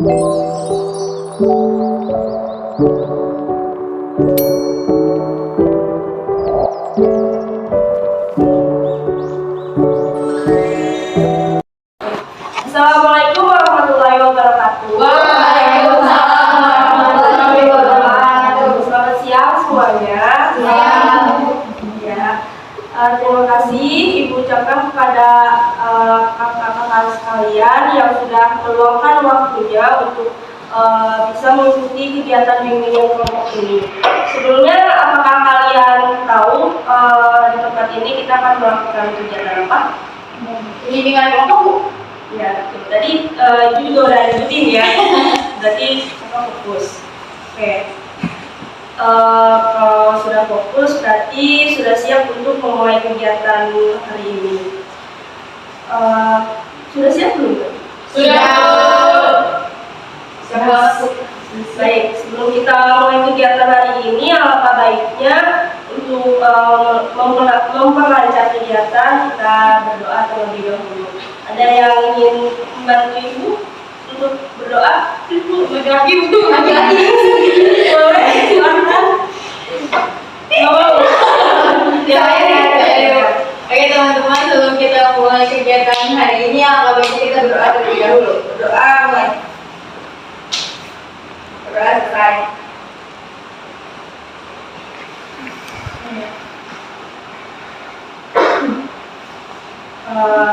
Assalamualaikum warahmatullahi wabarakatuh. Waalaikumsalam warahmatullahi wabarakatuh. Selamat siang semuanya. Ya, terima kasih Ibu ucapkan kepada kakak-kakak sekalian yang sudah meluangkan waktunya untuk bisa mengikuti kegiatan bimbingan kelompok ini. Sebelumnya, apakah kalian tahu di tempat ini kita akan melakukan kegiatan apa? Bimbingan kelompok. Ya, betul. Tadi itu juga udah nyebutin ya. Berarti kita fokus. Oke. Kalau sudah fokus, berarti sudah siap untuk memulai kegiatan hari ini. Sudah siap belum? Sudah. Siap banget. Baik, sebelum kita mulai kegiatan hari ini, alangkah baiknya untuk memperlancar kegiatan, kita berdoa terlebih dahulu. Ada yang ingin membantu Ibu untuk berdoa? Ibu, lagi Ibu. Boleh, silakan. Oke teman-teman, sebelum kita mulai kegiatan hari ini, alangkah baiknya kita berdoa terlebih dahulu. Berdoa mulai. Berdoa selesai.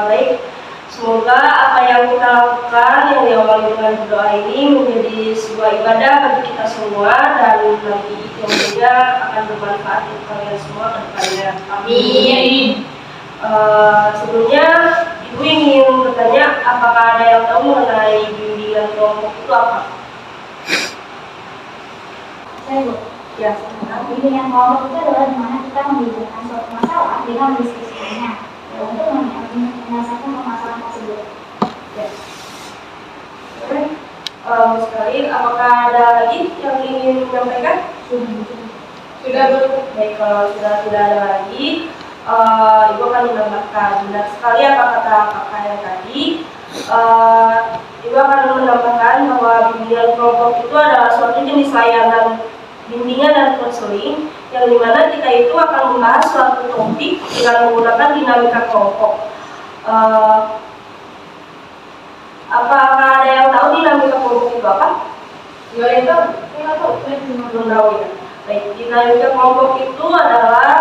Baik, semoga apa yang kita lakukan yang diawali dengan berdoa ini menjadi sebuah ibadah bagi kita semua dan nanti tentunya akan bermanfaat untuk kalian semua ke depannya. Amin. Sebelumnya Ibu ingin bertanya, apakah ada yang tahu mengenai bimbingan kelompok itu apa? Saya Bu, Ya, bimbingan kelompok itu adalah dimana kita membicarakan suatu masalah dengan mendiskusikannya untuk menyelesaikan permasalahan tersebut. ya. Baik, sekali, apakah ada lagi yang ingin menyampaikan? Sudah Bu. Baik, kalau sudah tidak ada lagi, Ibu akan menambahkan. Benar sekali apa kata kakak yang tadi. Ibu akan menambahkan bahwa bimbingan kelompok itu adalah suatu jenis layanan bimbingan dan konseling yang dimana kita itu akan membahas suatu topik dengan menggunakan dinamika kelompok. Apakah ada yang tahu dinamika kelompok itu apa? Nggak tahu. Belum tahu ya. Baik, dinamika kelompok itu adalah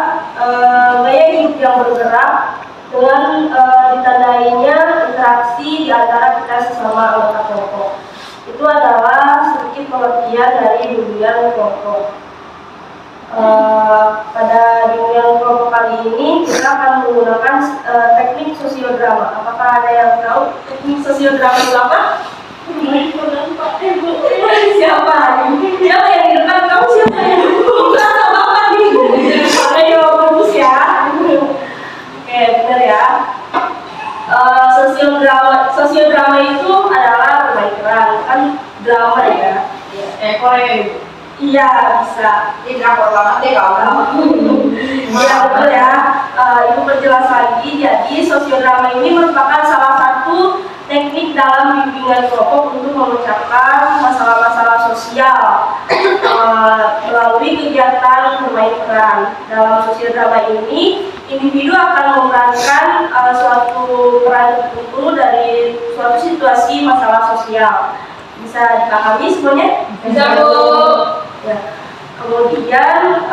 gaya hidup yang bergerak dengan ditandainya interaksi di antara kita sesama anggota kelompok. Itu adalah sedikit pengertian dari bimbingan kelompok. Pada bimbingan kelompok kali ini kita akan menggunakan teknik sosiodrama. Apakah ada yang tahu teknik sosiodrama itu apa? Siapa? Siapa yang di depan kamu? Siapa yang di depan? Apa nih? Ayo bagus ya. Oke, benar ya. Sosiodrama itu adalah bermain peran, kan drama ya. Korea Ibu. Iya, bisa. Ini drakor banget deh kawan. Iya, betul ya. Ibu perjelas lagi. Jadi sosiodrama ini merupakan salah satu teknik dalam bimbingan kelompok untuk memecahkan masalah-masalah sosial melalui kegiatan bermain peran. Dalam sosiodrama ini, individu akan memerankan suatu peran tertentu dari suatu situasi masalah sosial. Bisa dipahami semuanya? Bisa Bu. Ya. Kemudian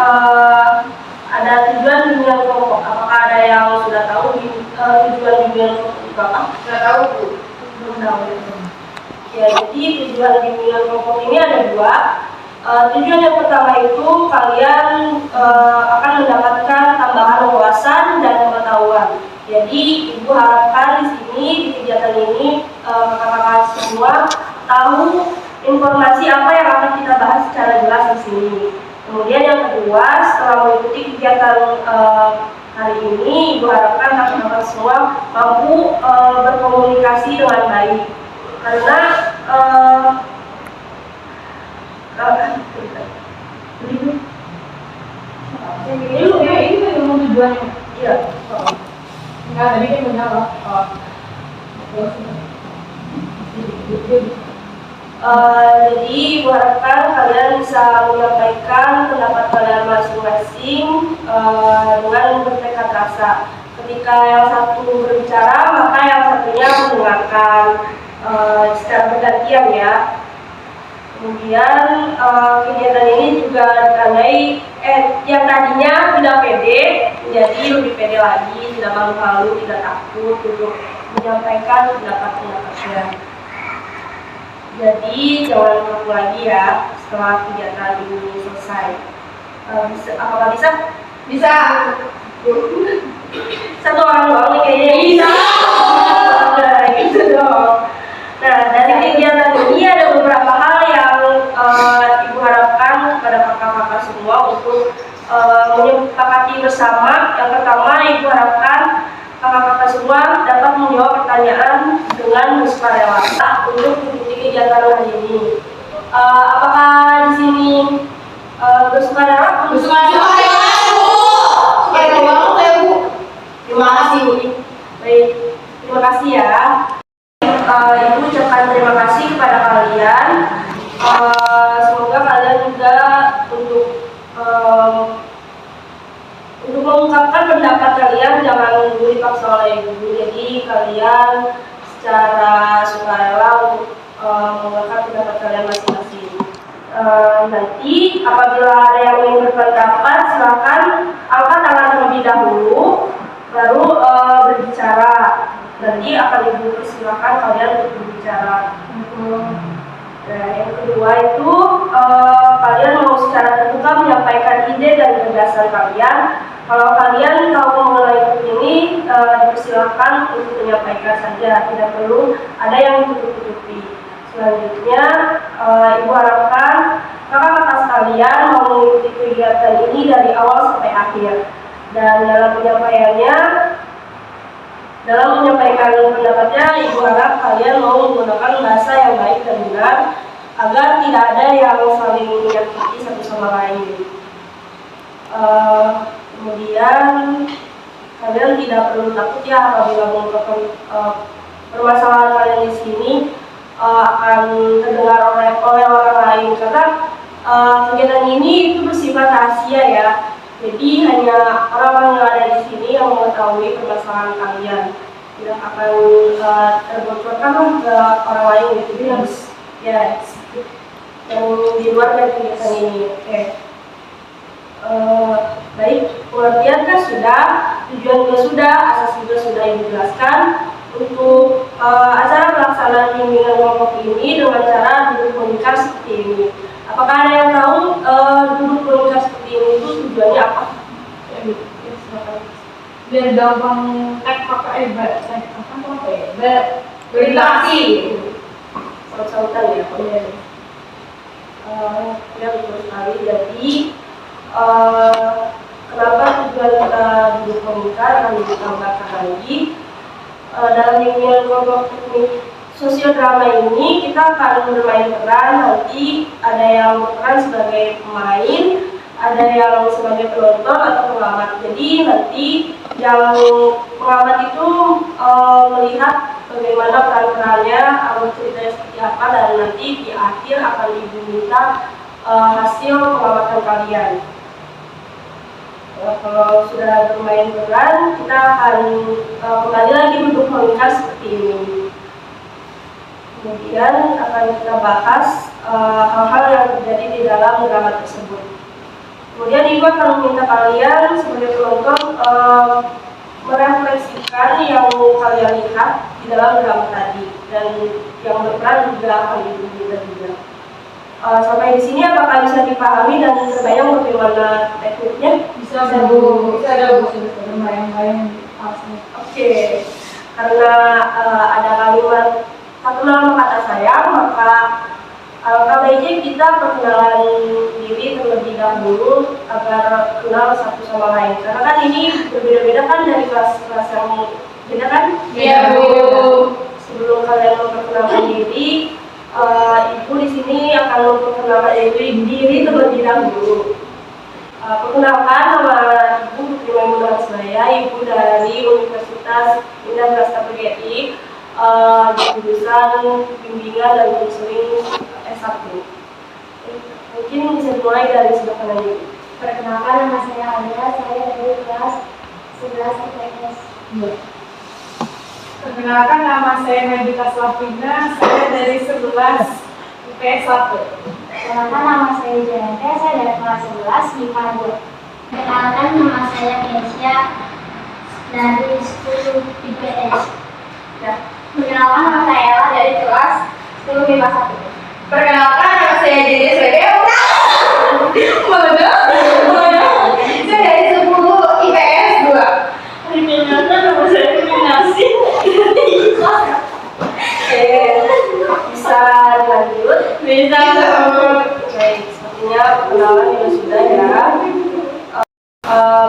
ada tujuan bimbingan kelompok. Apakah ada yang sudah tahu tujuan bimbingan kelompok itu apa? Nggak tahu Bu. Belum tahu. Ya, jadi tujuan bimbingan kelompok ini ada dua. Tujuan yang pertama itu kalian akan mendapatkan tambahan wawasan dan pengetahuan. Jadi Ibu harapkan di sini di kegiatan ini kakak-kakak semua tahu informasi apa yang akan kita bahas secara jelas di sini. Kemudian yang kedua, setelah mengikuti kegiatan hari ini, Ibu harapkan kakak-kakak semua mampu berkomunikasi dengan baik. Karena ini memang tujuannya. Iya. Enggak, tadi kan benar loh. Jadi Ibu harapkan kalian bisa menyampaikan pendapat kalian masing-masing dengan bertekad rasa. Ketika yang satu berbicara, maka yang satunya mendengarkan secara bergantian ya. Kemudian kegiatan ini juga ditandai yang tadinya tidak pede menjadi lebih pede lagi, tidak malu-malu, tidak takut untuk menyampaikan pendapat-pendapatnya. Jadi jangan kaku lagi ya setelah kegiatan ini selesai. Apakah bisa? Bisa. Satu orang doang nih kayaknya. Bisa. Nah, gitu dong. Nah, dari kegiatan ini ada beberapa hal yang Ibu harapkan kepada kakak-kakak semua untuk menyepakati bersama. Yang pertama, Ibu harapkan kakak-kakak semua dapat menjawab pertanyaan dengan sukarela untuk mengikuti kegiatan hari ini. Apakah di sini bersukarela? Bersukarela, Bu. Sukarela banget ya, Bu. Terima kasih, Bu. Baik, terima kasih ya. Ibu ucapkan terima kasih kepada kalian. Semoga kalian juga untuk mengungkapkan pendapat kalian jangan dipaksa oleh ibu. Jadi kalian secara sukarela untuk mengungkapkan pendapat kalian masing-masing. Nanti apabila ada yang ingin berpendapat, silakan angkat tangan terlebih dahulu, baru berbicara. Nanti akan ibu persilakan kalian untuk berbicara. Nah, yang kedua itu kalian mau secara terbuka menyampaikan ide dan gagasan kalian. Kalau kalian tahu mengenai topik ini, dipersilakan untuk menyampaikan saja, tidak perlu ada yang ditutup-tutupi. Selanjutnya, Ibu harapkan kakak-kakak sekalian mau mengikuti kegiatan ini dari awal sampai akhir. Dan dalam menyampaikan pendapatnya, Ibu harap kalian mau menggunakan bahasa yang baik dan benar agar tidak ada yang saling menyakiti satu sama lain. Kemudian kalian tidak perlu takut ya apabila mengungkapkan permasalahan kalian di sini akan terdengar oleh orang lain, karena kegiatan ini itu bersifat rahasia ya. Jadi hanya orang-orang yang ada di sini yang mengetahui permasalahan kalian, tidak akan terbocorkan ke orang lain gitu. Jadi harus ya yang di luar dari kegiatan ini. Oke. Baik, pengertian kan sudah, tujuan juga sudah, asas juga sudah Ibu jelaskan. Untuk acara pelaksanaan bimbingan kelompok ini dengan cara duduk melingkar seperti ini. Apakah ada yang tahu duduk melingkar seperti ini itu tujuannya apa? Biar gampang berinteraksi. Saut-sautan ya. Ya betul sekali. Jadi kenapa tujuan kita duduk melingkar akan ditambahkan lagi. Dalam bimbingan kelompok teknik sosial drama ini kita akan bermain peran. Nanti ada yang berperan sebagai pemain, ada yang sebagai penonton atau pengamat. Jadi nanti yang pengamat itu melihat bagaimana peran-perannya, alur ceritanya seperti apa, dan nanti di akhir akan diminta hasil pengamatan kalian. Kalau sudah bermain peran, kita akan kembali lagi duduk melingkar seperti ini. Kemudian akan kita bahas hal-hal yang terjadi di dalam drama tersebut. Kemudian Ibu akan meminta kalian sebagai penonton merefleksikan yang kalian lihat di dalam drama tadi, dan yang berperan juga akan diminta juga. Sampai di sini apakah bisa dipahami dan terbayang bagaimana tekniknya? Bisa Bu, bisa terbayang-bayang. Oke, karena ada kalimat satu nama kata sayang, maka alangkah baiknya kita perkenalan diri terlebih dahulu agar kenal satu sama lain. Karena kan ini berbeda-beda kan dari kelas-kelas yang beda kan? Iya Bu. Sebelum kalian memperkenalkan diri, Ibu di sini akan memperkenalkan diri terlebih dahulu. Perkenalkan, nama Ibu Putri Maimunah Hasnaya, Ibu dari Universitas Indah Prasta PGRI. di jurusan bimbingan dan konseling S1. Mungkin bisa dimulai dari sebelah kanan ini. Perkenalkan, nama saya Alia, saya dari kelas 11 IPS. Perkenalkan, nama saya Nabila Slafina, saya dari 11 IPS 1. Perkenalkan, nama saya Jayante, saya dari kelas 11 IPA 2. Perkenalkan, nama saya Kesia dari 10 IPS. Ya. Perkenalkan, nama saya Ella dari kelas 10 IPA 1. Perkenalkan, nama saya Jadi sebagai saya dari 10 IPS 2. Perkenalkan, nama saya Minasi. Bisa dilanjut? Bisa. Baik, sepertinya perkenalan juga sudah ya.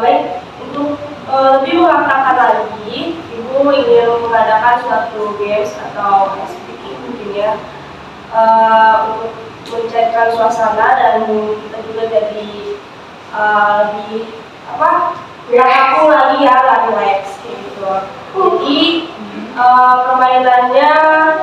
Baik, untuk lebih mengatakan lagi, Ibu ingin mengadakan suatu games atau speaking mungkin ya, untuk mencairkan suasana dan kita juga jadi lebih kaku lagi ya, nggak relax gitu. Jadi permainannya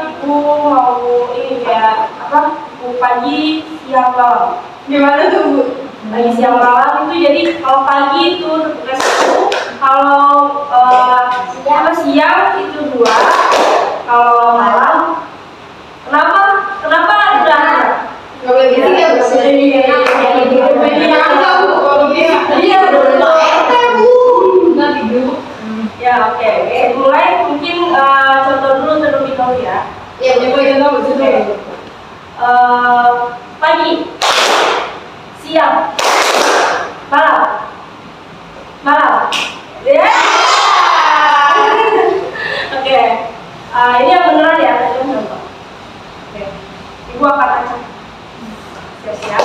Ibu mau ini kayak Ibu pagi, siang, malam. Gimana tuh, Bu? Pagi, siang, malam itu jadi kalau pagi itu tugas itu, kalau siang itu 2, kalau malam kenapa udah Nggak boleh gitu ya, Bu? ya oke. Mulai mungkin contoh dulu terlebih dahulu ya. Ya, boleh contoh. Pagi, siang, malam. Ya. Oke. Ini yang beneran ya, kita contoh. Oke. Ibu akan acak. Siap-siap.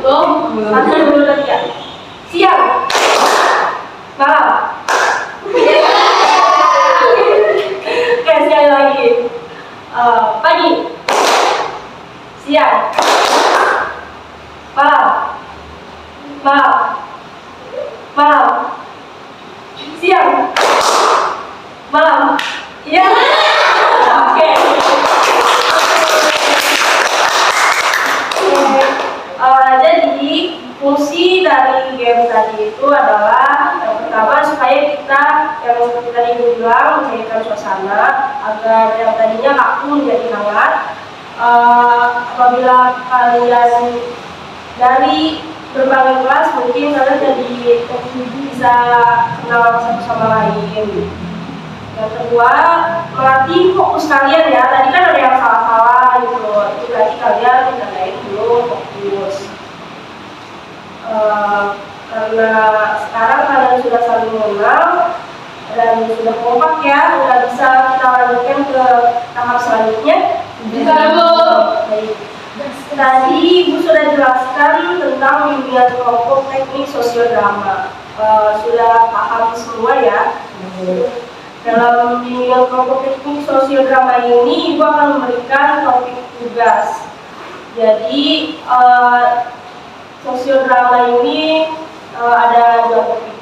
Belum. 1, 2, 3. Siang, malam. Oke, sekali lagi. Pagi, siang, malam, siang, malam. Ya. Oke. Jadi fungsi dari game tadi itu adalah yang pertama supaya kita yang seperti tadi Ibu bilang mencairkan suasana agar yang tadinya kaku menjadi hangat. Apabila kalian dari berbagai kelas mungkin kalian jadi bisa kenal satu sama lain. Yang kedua, melatih fokus kalian ya. Tadi kan ada yang salah-salah gitu. Itu berarti kalian lain dulu fokus. Karena sekarang kalian sudah saling mengenal dan sudah kompak ya, udah bisa kita lanjutkan ke tahap selanjutnya. Bisa, Bu. Baik. Tadi Ibu sudah jelaskan tentang bimbingan kelompok teknik sosiodrama. Sudah paham semua ya. Dalam bimbingan kelompok teknik sosiodrama ini, Ibu akan memberikan topik tugas. Jadi sosiodrama ini ada 2 topik.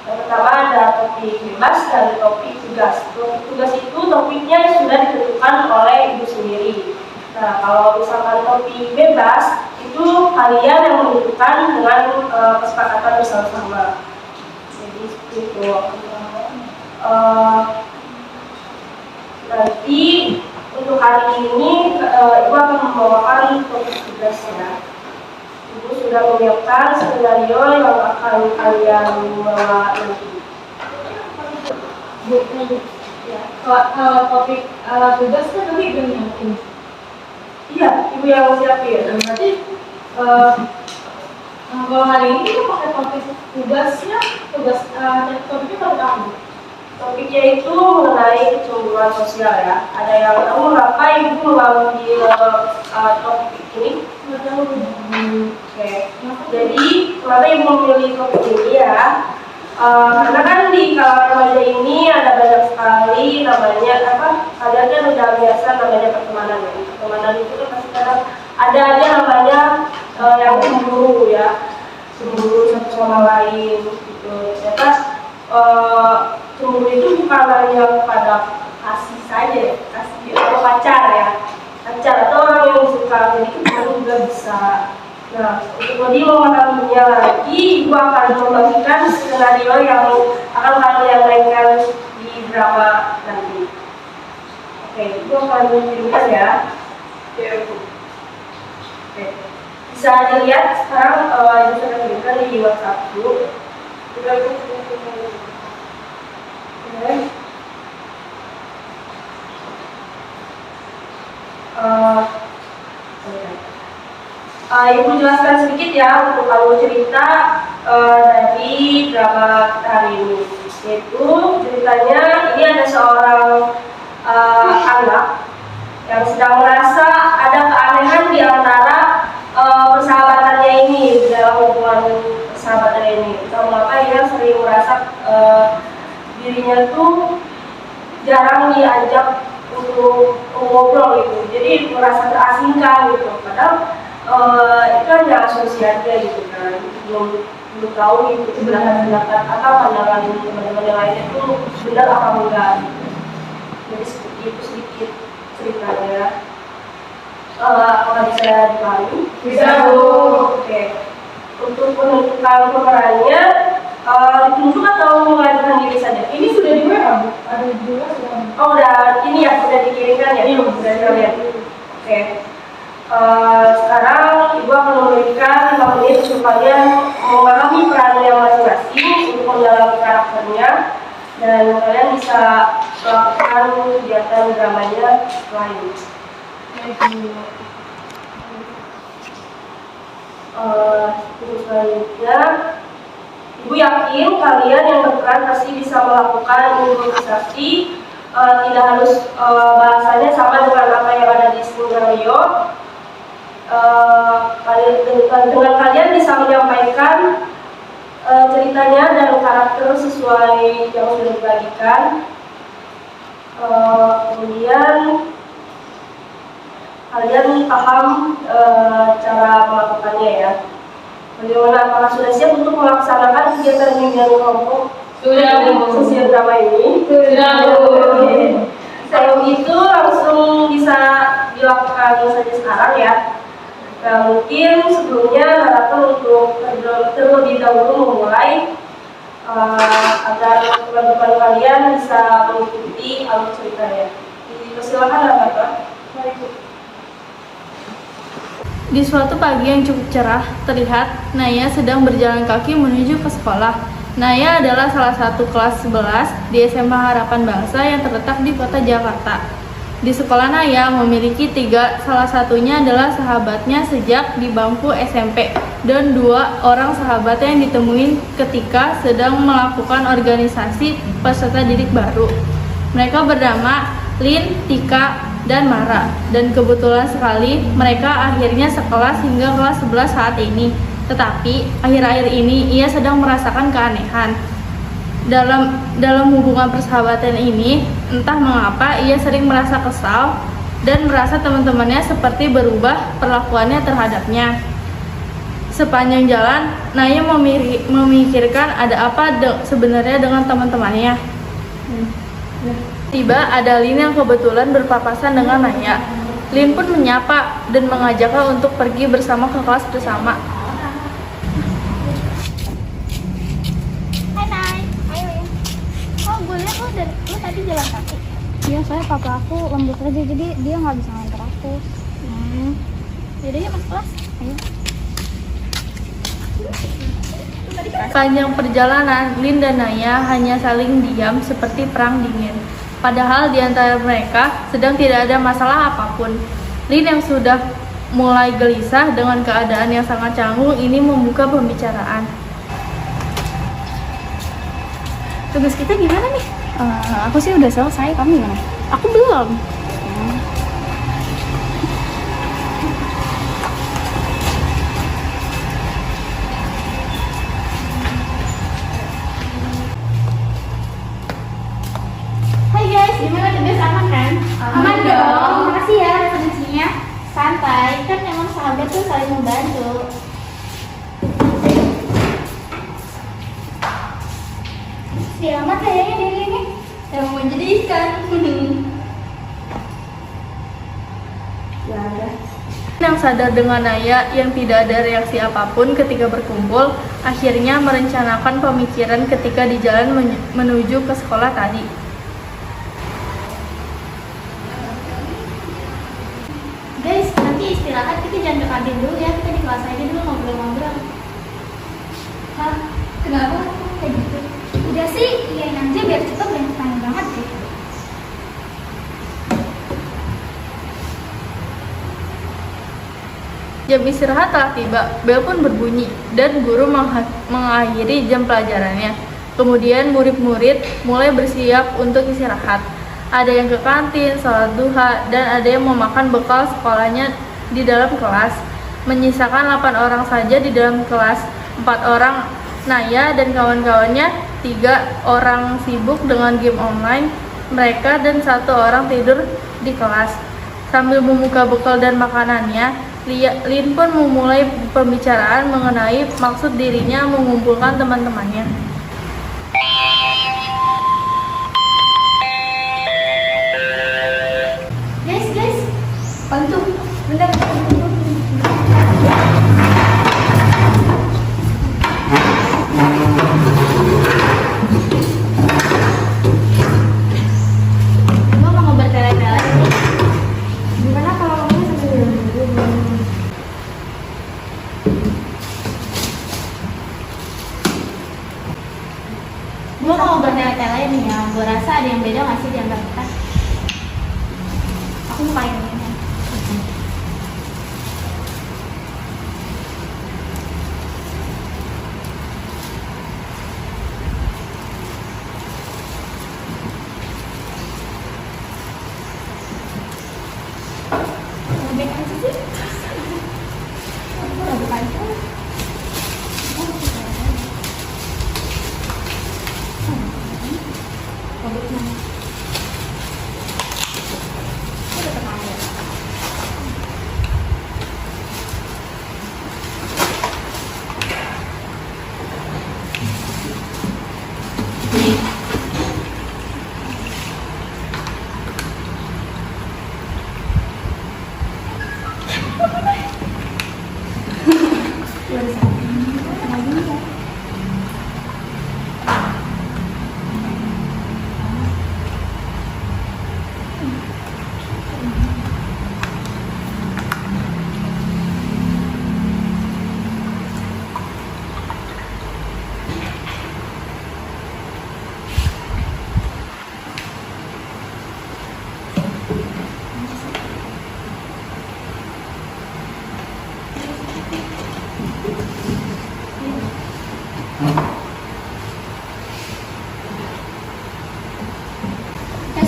Yang pertama ada topik bebas dan topik tugas. Topik tugas itu topiknya sudah ditentukan oleh Ibu sendiri. Nah, kalau misalkan topik bebas itu kalian yang menentukan dengan kesepakatan bersama-sama. Jadi seperti itu. Nanti untuk hari ini Ibu akan membawakan topik tugas ya. Ibu sudah menyiapkan skenario yang akan kalian bawa nanti. Bu, ya. Kalau topik tugas kan nanti Ibu nyiapin. Iya, Ibu yang siapin. Berarti kalau hari ini kita pakai topik tugasnya, topiknya topik apa? Topiknya itu mengenai kecemburuan sosial ya. Ada yang tahu mengapa Ibu mengambil topik ini? Nggak tahu. Oke. Jadi kenapa Ibu memilih topik ini ya? Karena kan di kalangan remaja ini ada banyak sekali namanya kalian kan udah biasa namanya pertemanan ya. Pertemanan itu kan pasti kadang ada aja namanya yang cemburu ya, cemburu satu sama lain gitu. Ternyata cemburu itu bukan hanya pada kasih saja ya, pacar ya, pacar atau orang yang suka, jadi kita juga bisa. Nah, untuk lebih memahaminya lagi, ibu akan membagikan skenario yang akan kalian mainkan di drama nanti. Oke, ibu akan menunjukkan ya. Oke. Bisa dilihat sekarang ibu sudah kirimkan di WhatsApp dulu. Ibu jelaskan sedikit ya untuk alur cerita dari drama kita hari ini. Yaitu ceritanya ini ada seorang anak yang sedang merasa ada keanehan di antara persahabatannya ini, dalam hubungan persahabatannya ini. Entah mengapa ia sering merasa dirinya tuh jarang diajak untuk ngobrol gitu, jadi merasa terasingkan gitu. Padahal itu kan nggak asumsi aja gitu kan, belum tahu gitu pendapat apa pandangan teman-teman yang lain itu benar apa enggak gitu. Jadi seperti itu sedikit ceritanya. Apakah bisa dipahami? Bisa, Bu. Oke. Untuk menentukan pemerannya ditunjuk atau mengajukan diri saja? Ini sudah di WA, Bu? Ada juga sudah. Oh, udah ini ya, sudah dikirimkan ya? Iya, sudah dilihat. Oke. Sekarang Ibu akan memberikan 5 menit untuk kalian memahami perannya masing-masing untuk mendalami karakternya, dan kalian bisa melakukan kegiatan dramanya lain. Terus selanjutnya, Ibu yakin kalian yang berperan pasti bisa melakukan improvisasi. Tidak harus bahasanya sama dengan apa yang ada di skenario. Dengan kalian bisa menyampaikan ceritanya dan karakter sesuai yang sudah dibagikan. Kemudian kalian paham cara melakukannya ya. Bagaimana, apakah sudah siap untuk melaksanakan kegiatan bimbingan kelompok sosial drama ini? Sudah, Bu. Kalau itu langsung bisa dilakukan saja sekarang ya. Nah, mungkin sebelumnya narator untuk terlebih dahulu memulai agar teman-teman kalian bisa mengikuti alur ceritanya. Silakan narator. Di suatu pagi yang cukup cerah, terlihat Naya sedang berjalan kaki menuju ke sekolah. Naya adalah salah satu kelas 11 di SMA Harapan Bangsa yang terletak di kota Jakarta. Di sekolah Naya memiliki 3, salah satunya adalah sahabatnya sejak di bangku SMP, dan 2 orang sahabatnya yang ditemui ketika sedang melakukan organisasi peserta didik baru. Mereka bernama Lin, Tika, dan Mara, dan kebetulan sekali mereka akhirnya sekelas hingga kelas 11 saat ini. Tetapi akhir-akhir ini ia sedang merasakan keanehan. Dalam hubungan persahabatan ini, entah mengapa ia sering merasa kesal dan merasa teman-temannya seperti berubah perlakuannya terhadapnya. Sepanjang jalan, Naya memikirkan ada apa sebenarnya dengan teman-temannya. Tiba ada Lin yang kebetulan berpapasan dengan Naya. Lin pun menyapa dan mengajaknya untuk pergi bersama ke kelas bersama. Hai Nay, ayo ya. Oh, gue lihat lo tadi jalan kaki. Iya, soalnya papa aku lembut aja, jadi dia nggak bisa nganter aku. Yaudah ya, mas kelas. Ayo. Sepanjang perjalanan, Lin dan Naya hanya saling diam seperti perang dingin. Padahal di antara mereka sedang tidak ada masalah apapun. Lin yang sudah mulai gelisah dengan keadaan yang sangat canggung ini membuka pembicaraan. Tugas kita gimana nih? Aku sih udah selesai, kamu gimana? Aku belum. Hai guys, gimana tugas aman kan? Aman dong. Makasih ya referensinya. Santai, kan emang sahabat tuh saling membantu. Selamat kayaknya diri ini. Yang menjadi ikan. yang sadar dengan Naya yang tidak ada reaksi apapun ketika berkumpul, akhirnya merencanakan pemikiran ketika di jalan menuju ke sekolah tadi. Guys, nanti istirahat kita jangan ke kantin dulu ya, kita di kelas aja dulu ngobrol-ngobrol. Hah? Kenapa? Kayak gitu. Udah sih, iyain aja biar cepet dan pengen banget deh. Jam istirahat telah tiba, bel pun berbunyi, dan guru mengakhiri jam pelajarannya. Kemudian murid-murid mulai bersiap untuk istirahat. Ada yang ke kantin, sholat duha, dan ada yang mau makan bekal sekolahnya di dalam kelas. Menyisakan 8 orang saja di dalam kelas, 4 orang Naya dan kawan-kawannya, 3 orang sibuk dengan game online mereka, dan 1 orang tidur di kelas. Sambil membuka bekal dan makanannya, Lin pun memulai pembicaraan mengenai maksud dirinya mengumpulkan teman-temannya. Guys, bantu. Bentar. Gua mau bertele-tele. Gimana kalau kamu sambil Gue mau bertele-tele nih ya, gue rasa ada yang beda nggak sih di antara kita? Aku mau kayak gini. Lebih aja sih. Aku udah buka itu.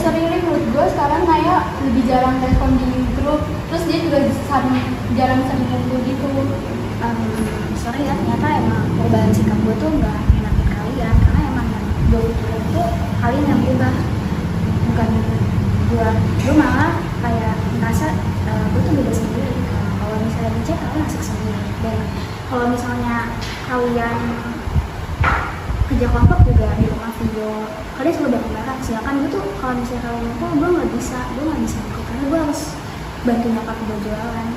Sorry, menurut gue sekarang Naya lebih jarang respon di grup, terus dia juga jarang sering ngumpul gitu. Sorry ya, ternyata emang perubahan sikap gue tuh nggak ngenakin kalian, karena emang yang gue pikirin tuh kalian yang berubah, bukan gue malah kayak merasa gue tuh beda sendiri. Kalau misalnya di chat kalian asik sendiri, dan kalau misalnya kalian kerja kelompok juga di rumah video kalian selalu bareng-bareng. Sedangkan gue tuh kalau misalnya kalian ngumpul gue nggak bisa ikut karena gue harus bantu nyokap gue jualan.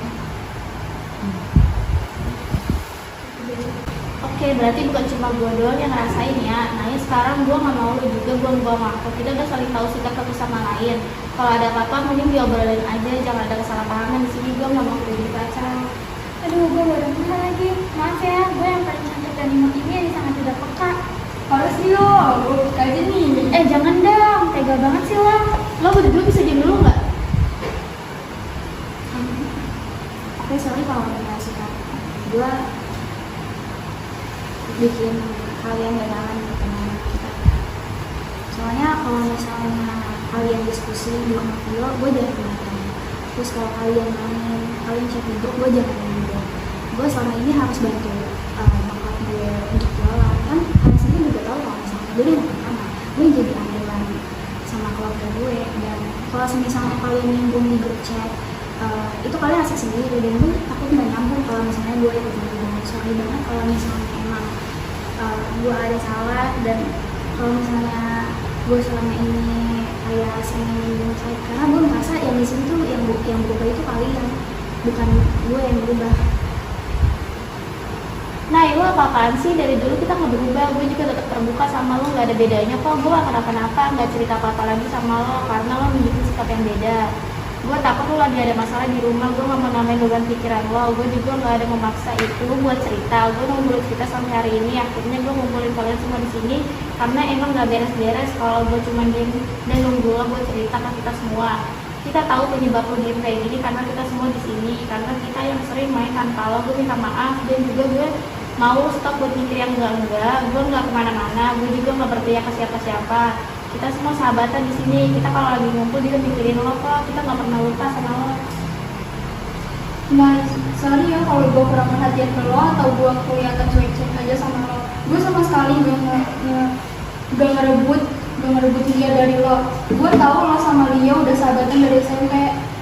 Oke, berarti bukan cuma gue doang yang ngerasain ya. Naya sekarang gue nggak mau lu juga, gue nggak mau aku. Kita udah saling tahu sikap satu sama lain. Kalau ada apa-apa mending diobrolin aja, jangan ada kesalahpahaman di sini. Gue nggak mau jadi pacaran. Aduh, gue baru kenal lagi. Maaf ya, gue yang paling cantik dan imut ini yang sangat tidak peka. Harus sih lo, gue buka aja nih. Jangan dong, tega banget sih lo. Lo berdua bisa diam dulu nggak? Oke, sorry kalau nggak suka. Gue bikin kalian gak nyaman di teman kita. Soalnya kalau misalnya kalian diskusi di rumah video, gue jangan penonton. Terus kalau kalian main, kalian chat di grup, gue jangan main juga. Gue selama ini harus bantu nyokap gue untuk jualan. Kan kalian sendiri juga tahu kalau misalnya gue yang pertama, gue jadi andalan sama keluarga gue. Dan kalau misalnya kalian nyambung di grup chat, itu kalian asik sendiri. Dan gue takut nggak nyambung kalau misalnya gue ikut nyambung. Sorry banget kalau misalnya emang gue ada salah, dan kalau misalnya gue selama ini kayak sering nyambung chat, karena gue merasa yang di sini tuh yang berubah itu kalian. bukan gue yang berubah. Nah, lu apa-apaan sih? Dari dulu kita nggak berubah, gue juga tetap terbuka sama lo, nggak ada bedanya kok. Gue gak kenapa-napa, nggak cerita apa-apa lagi sama lo karena lo menunjukin sikap yang beda. Gue takut lo lagi ada masalah di rumah, gue gak mau namain beban pikiran lo. Gue juga gak ada memaksa itu buat cerita. Gue ngumpulin cerita sampai hari ini. Akhirnya gue ngumpulin kalian semua di sini karena emang gak beres-beres kalau gue cuma diem dan nunggu lo buat cerita ke kita semua. Kita tahu penyebab lo diem kayak gini karena kita semua di sini, karena kita yang sering main tanpa lo. Gue minta maaf dan juga gue mau stop buat mikir yang enggak. Gue nggak kemana-mana, gue juga nggak berpihak ke siapa-siapa. Kita semua sahabatan di sini. Kita kalau lagi ngumpul juga mikirin lo kok. Kita nggak pernah lupa sama lo. Nah, sorry ya kalau gue kurang perhatian ke lo atau gue kelihatan cuek-cuek aja sama lo. Gue sama sekali gak ngerebut Lia dari lo. Gue tahu lo sama Lia udah sahabatan dari SMP,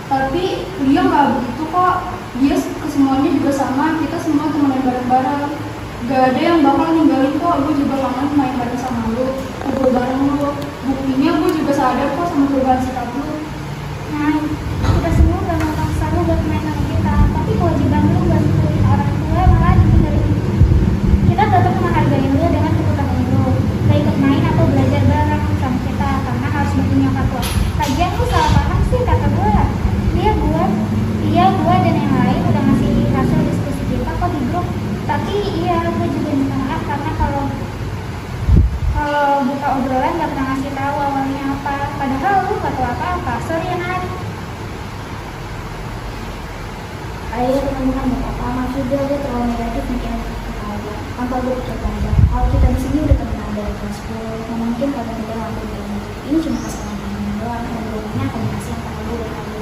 tapi Lia nggak begitu kok. Dia kesemuanya juga sama, kita semua temenan bareng-bareng. Gak ada yang bakal ninggalin kok. Gue juga kangen main bareng sama lo, ngobrol bareng lo. Buktinya gue juga sadar kok sama perubahan sikap lo. Nah, kita semua gak mau maksa lu buat main sama kita, tapi kewajiban lu bantuin orang tua malah ditinggalin. Kita tetap menghargai lu dengan keputusan lu, gak ikut main atau belajar bareng sama kita karena harus bantu nyokap lo. Lagian lu salah paham sih kata gue. Gue dan yang lain udah ngasih hasil diskusi kita kok di grup. Tapi iya, gue juga minta maaf karena kalau buka obrolan gak pernah ngasih tahu awalnya apa. Padahal lu gak tahu apa-apa. Sorry ya, Nat. Ayo teman-teman, gak apa-apa. Maksud gue terlalu negatif mikirin kita aja. Apa gue coba aja. Kalau kita di sini udah temenan dari kelas 10, nah mungkin kalau kita ngelakuin ini cuma kesalahan temen doang. Ngobrolnya komunikasi yang perlu gue lagi.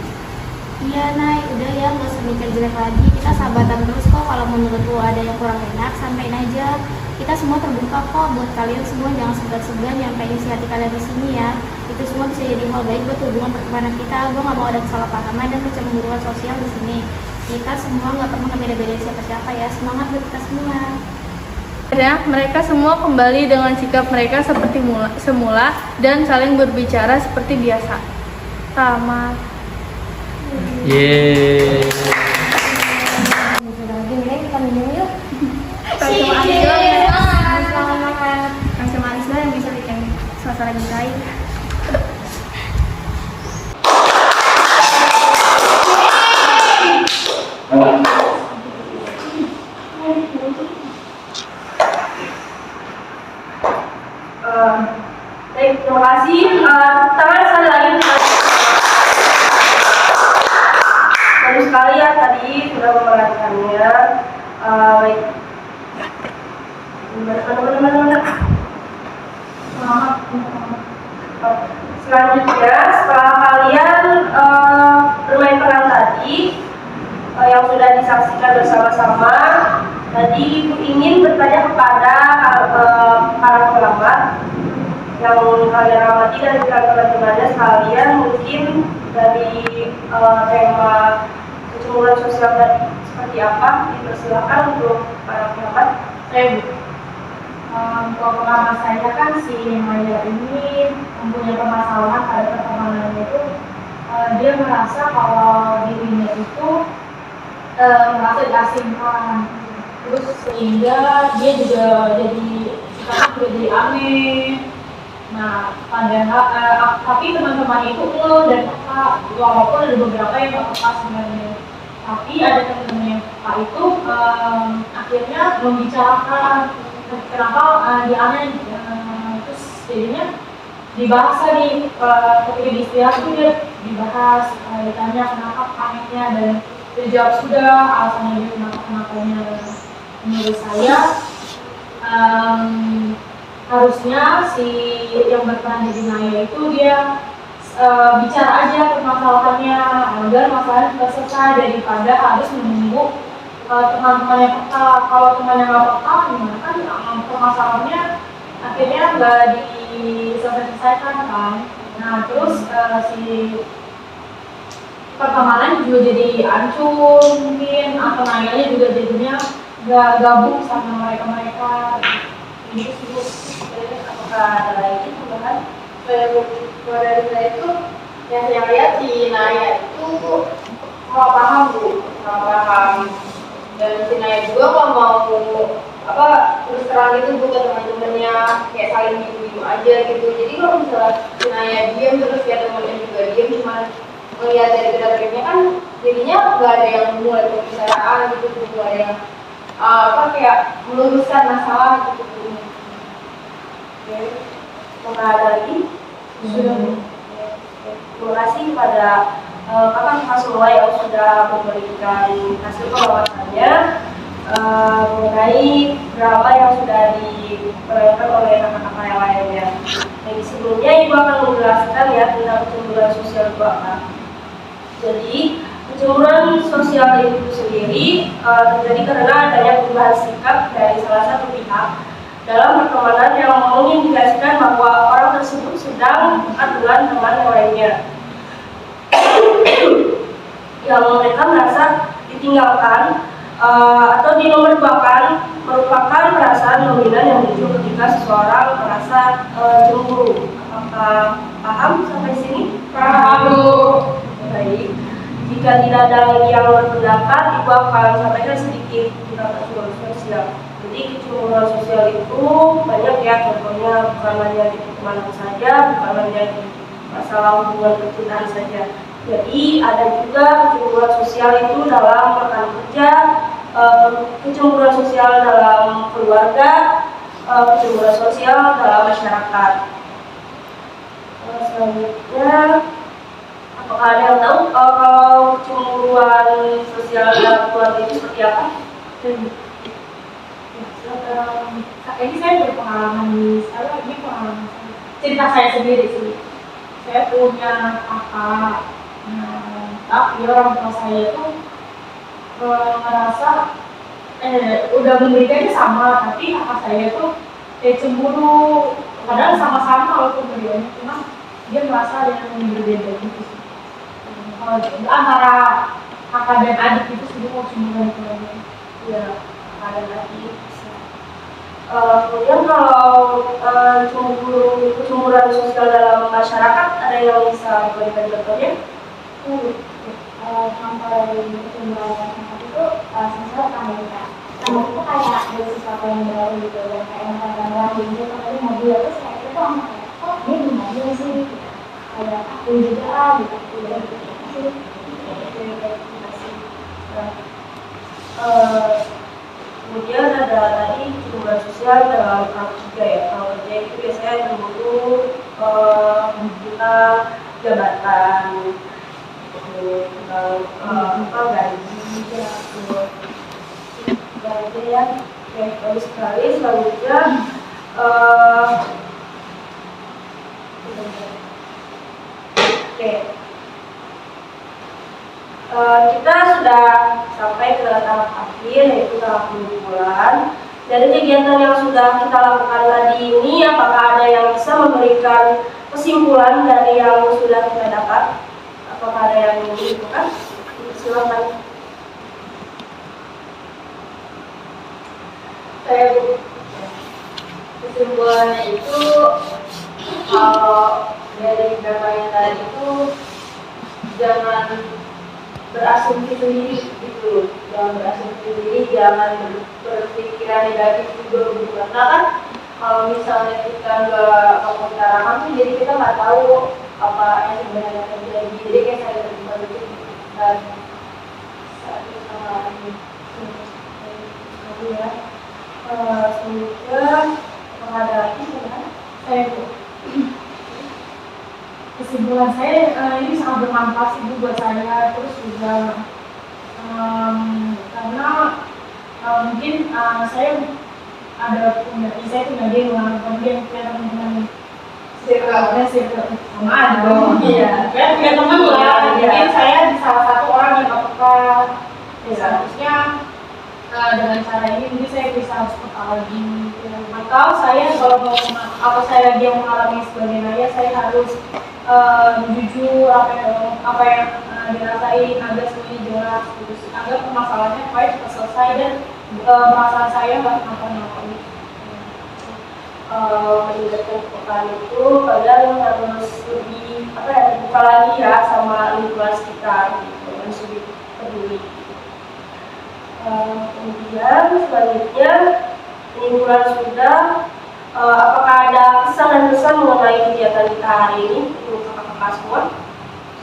Iya, Nay, udah ya, gak usah mikir jelek lagi. Kita sahabatan terus kok. Kalau menurut lo ada yang kurang enak, sampein aja. Kita semua terbuka kok buat kalian semua. Jangan segan-segan nyampein isi hati kalian di sini ya. Itu semua bisa jadi hal baik buat hubungan pertemanan kita. Gue gak mau ada kesalahpahaman dan kecemburuan sosial di sini. Kita semua gak pernah ngebeda-bedain siapa-siapa ya. Semangat buat kita semua. Akhirnya mereka semua kembali dengan sikap mereka seperti semula dan saling berbicara seperti biasa. Tamat. Yeay. Sudah lagi nih, kita minum yuk. Kasih manis doang ya. Kasih manis doang yang bisa bikin suasana lebih baik. Baik, terima kasih. Tangan sekali lagi. Bagus sekali ya tadi sudah memerhatikannya. Baik. Mana? Selanjutnya, setelah kalian bermain peran tadi yang sudah disaksikan bersama-sama, tadi Ibu ingin bertanya kepada para pengamat yang kalian amati dan teman-temannya sekalian, mungkin dari tema kecemburuan sosial tadi seperti apa? Dipersilakan untuk para pengamat. Kalau pengamat saya kan si Maya ini mempunyai permasalahan pada pertemanannya itu, dia merasa kalau dirinya itu merasa diasingkan, terus sehingga dia juga sikapnya jadi aneh. Nah, padahal tapi teman-teman itu dan kakak, walaupun ada beberapa yang gak peka sebenarnya, tapi ada teman-teman yang kakak itu akhirnya membicarakan kenapa dia aneh, terus jadinya dibahas tadi ketika di istirahat itu dia dibahas, ditanya kenapa anehnya dan dijawab sudah alasannya dia kenapa-kenapanya. Menurut saya harusnya si yang berperan jadi Naya itu dia bicara aja permasalahannya agar masalahnya tidak selesai daripada harus menunggu teman-teman yang peka. Kalau teman yang nggak peka gimana kan permasalahannya akhirnya nggak diselesaikan kan. Nah terus si pertemanan juga jadi hancur mungkin, atau Nayanya juga jadinya nggak gabung sama mereka. Gitu sih. Apakah ada lagi tambahan? Kalau dari saya itu yang saya lihat si Naya itu salah paham Bu. salah paham. Dan si Naya juga nggak mau terus terang itu bu ke teman-temannya, kayak saling gitu aja gitu. Jadi kalau misalnya si Naya diam terus ya temannya juga diam, cuma melihat dari gerak-geriknya kan jadinya nggak ada yang mulai pembicaraan gitu, nggak ada yang kayak meluruskan masalah gitu. Oke, mau ada lagi? Sudah. Terima kasih kepada kakak-kakak semua yang sudah memberikan hasil pengawasannya mengenai drama yang sudah diperankan oleh kakak-kakak yang lainnya. Jadi sebelumnya Ibu akan menjelaskan ya tentang kecemburuan sosial itu apa. Jadi kecemburuan sosial itu sendiri terjadi karena adanya perubahan sikap dari salah satu pihak dalam pertemanan yang mengindikasikan bahwa orang tersebut sedang dekat dengan teman yang lainnya. Yang mereka merasa ditinggalkan atau dinomorduakan merupakan perasaan dominan yang muncul ketika seseorang merasa cemburu. Apakah paham sampai sini? Paham. Baik. Jika tidak ada yang berpendapat, Ibu akan sampaikan sedikit tentang kecemburuan sosial. Jadi kecemburuan sosial itu banyak ya, contohnya bukan hanya di pertemanan saja, bukan hanya di masalah hubungan percintaan saja. Jadi ada juga kecemburuan sosial itu dalam rekan kerja, kecemburuan sosial dalam keluarga, kecemburuan sosial dalam masyarakat. Selanjutnya, apakah ada yang tahu kalau kecemburuan sosial dalam keluarga itu seperti apa? Ini saya berpengalaman ini pengalaman cerita saya sendiri sih. Saya punya kakak, tapi orang tua saya itu merasa udah menikahnya sama, tapi kakak saya itu cemburu, padahal sama-sama walaupun keduanya, cuma dia merasa ada yang berbeda gitu. Antara kakak dan adik itu semua cemburu keluarga. Ya, ada lagi. Kemudian kalau kecemburuan sosial dalam masyarakat, ada yang bisa memberikan contohnya? Contoh dari kecemburuan masyarakat itu sesuatu Amerika. Nah itu kayak ada sesuatu yang baru gitu, yang kayak nonton gitu, tapi mobil terus kayak itu orang kayak, oh dia di mobil sih, kayak aku juga gitu, Kemudian ada tadi kecemburuan sosial dalam kerja ya. Kalau kerja itu biasanya cemburu tentang jabatan, tentang gaji, ya. Oke, bagus sekali. Selanjutnya kita sudah sampai ke tahap akhir, yaitu tahap pengumpulan. Dari kegiatan yang sudah kita lakukan tadi ini, apakah ada yang bisa memberikan kesimpulan dari yang sudah kita dapat? Apakah ada yang ingin dibuka? Silakan. Saya kesimpulannya itu kalau dari beberapa yang tadi itu jangan berasumsi sendiri gitu, jangan berasumsi sendiri, jangan berpikiran negatif juga gitu. Karena kan kalau misalnya kita nggak mengutarakan tuh jadi kita nggak tahu apa yang sebenarnya terjadi. Jadi kayak saya terlibat itu dan saat itu sama Ya. Selanjutnya menghadapi saya kesimpulan saya ini sangat bermanfaat sih Bu buat saya, terus juga karena mungkin saya punya dia kemudian punya teman-teman circle sama aja dong. Iya, saya punya teman lah. Mungkin saya di salah satu orang yang gak peka. Seharusnya dengan cara ini mungkin saya bisa harus peka lagi. Atau saya kalau saya lagi yang mengalami sebagai Naya, saya harus jujur apa yang dirasain agar semuanya jelas gitu, agar permasalahannya supaya cepat selesai dan perasaan saya nggak kenapa-napa. Meningkatkan kepekaan itu kalian harus lebih terbuka lagi ya sama lingkungan sekitar gitu, harus lebih peduli. Kemudian selanjutnya penyimpulan sudah, apakah ada kesan dan pesan mengenai kegiatan kita hari ini untuk kakak-kakak semua?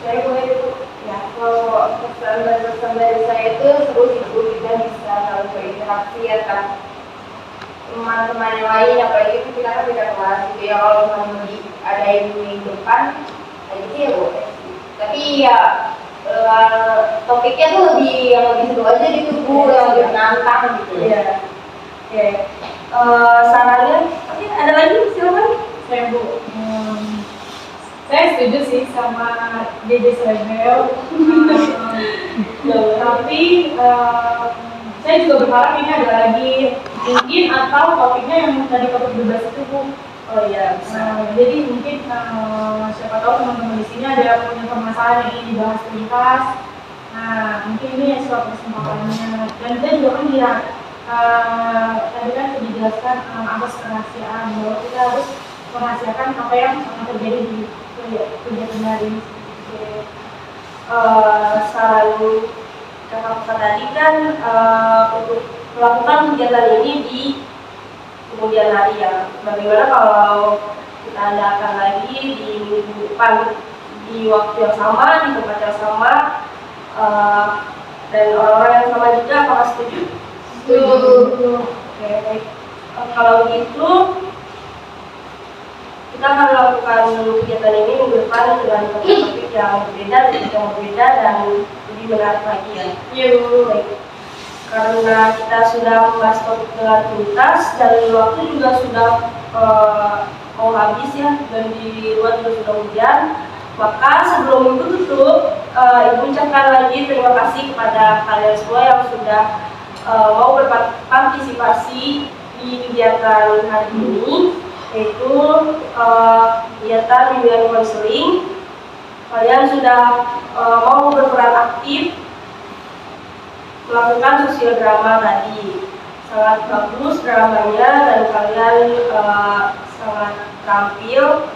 Saya boleh dulu. Ya. Kalau pesan dan pesan dari saya itu seru sih Bu, kita bisa saling berinteraksi ya kan teman-teman yang lain, apalagi itu kita kan beda kelas gitu ya. Kalau misalnya ada yang minggu depan kayak gitu ya boleh. Tapi ya topiknya tuh yang lebih seru aja gitu Bu, yang lebih menantang gitu. Iya. Oke. Sarannya, oke, ada lagi silakan. Saya Bu, saya setuju sih sama DJ Selebel. Tapi saya juga berharap ini ada lagi mungkin atau topiknya yang tadi topik bebas itu Bu. Oh iya, bisa. Jadi mungkin siapa tahu teman-teman di sini ada yang punya permasalahan yang ingin dibahas tuntas. Nah, mungkin ini yang suatu kesempatannya. Dan kita juga kan lihat tadi kan sudah dijelaskan asas kerahasiaan bahwa kita harus merahasiakan apa yang terjadi di kegiatan hari ini. Saran kakak-kakak tadi kan untuk melakukan kegiatan ini di kemudian hari ya. Bagaimana kalau kita adakan lagi di minggu depan di waktu yang sama, di tempat yang sama, dan orang-orang yang sama juga, apakah setuju? Setuju. Oke, baik. Kalau gitu kita akan melakukan kegiatan ini minggu depan dengan topik yang berbeda dan lebih menarik lagi ya. Iya Bu. Baik. Karena kita sudah membahas topik dengan tuntas dan waktu juga sudah mau habis ya, dan di luar juga sudah hujan, maka sebelum itu tutup, Ibu ucapkan lagi terima kasih kepada kalian semua yang sudah mau berpartisipasi di kegiatan hari ini, yaitu kegiatan bimbingan konseling. Kalian sudah mau berperan aktif melakukan sosial drama tadi. Sangat bagus dramanya dan kalian sangat terampil.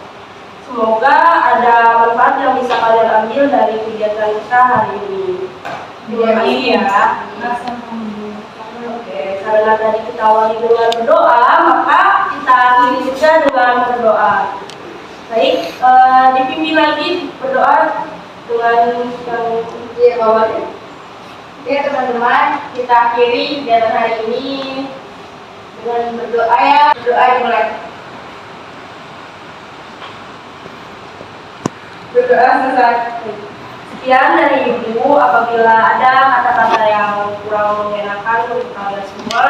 Semoga ada manfaat yang bisa kalian ambil dari kegiatan kita hari ini. Terima kasih ya. Oke, karena tadi kita awali dengan berdoa, maka kita akhiri juga dengan berdoa. Baik, dipimpin lagi berdoa dengan yang bawahnya. Oke teman-teman, kita akhiri kegiatan hari ini dengan berdoa ya. Berdoa dimulai. Berdoa selesai. Sekian dari Ibu. Apabila ada kata-kata yang kurang mengenakan untuk kalian semua,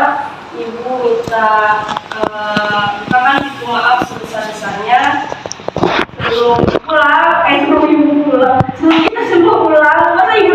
Ibu minta maaf sebesar-besarnya. Sebelum pulang, sebelum Ibu pulang, sebelum kita semua pulang, masa Ibu